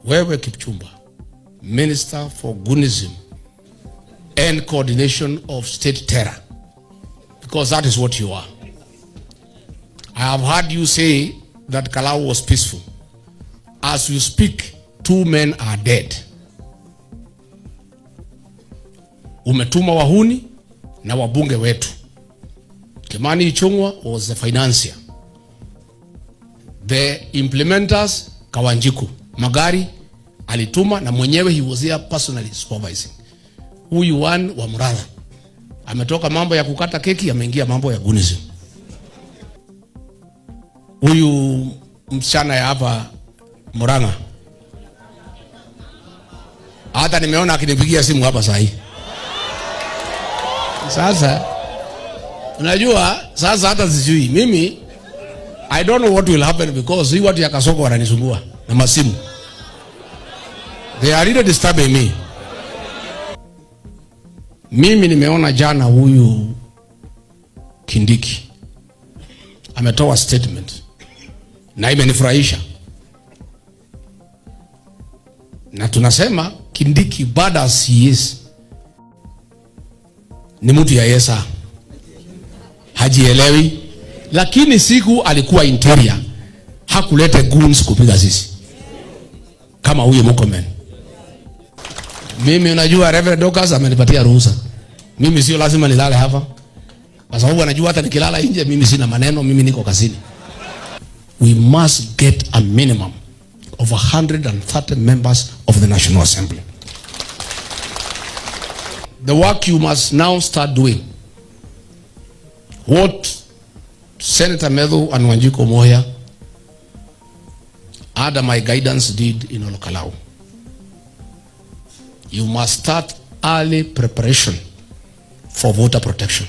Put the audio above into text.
Wewe Kipchumba, Minister for Goonism and Coordination of State Terror, because that is what you are. I have heard you say that Kalau was peaceful. As you speak, 2 men are dead. Umetuma wahuni na wabunge wetu. Kimani Ichung'wa was the financier. The implementers, Kawanjiku. Magari alituma na mwenyewe he was there personally supervising. Huyu one wa Murang'a ametoka mambo ya kukata keki ameingia mambo ya Goonism. Huyu msichana ya hapa Murang'a hata nimeona akinipigia simu hapa saa hii. Sasa unajua sasa hata sijui mimi, I don't know what will happen because hii watu ya Kasoko wananisumbua na masimu. They are really disturbing me. Mimi nimeona jana huyu Kindiki ametoa statement na imenifurahisha. Na tunasema Kindiki bada CS ni mtu ya Yesa, hajielewi, lakini siku alikuwa interior hakulete goons kupiga sisi kama huyo Murkomen. Mimi unajua Reverend Dorcas amenipatia ruhusa. Mimi sio lazima nilale hapa, kwa sababu anajua hata nikilala nje mimi sina maneno, mimi niko kazini. We must get a minimum of 130 members of the National Assembly. The work you must now start doing, what Senator Medhu and Wanjiku Moya under my guidance did in Olokalao. You must start early preparation for voter protection.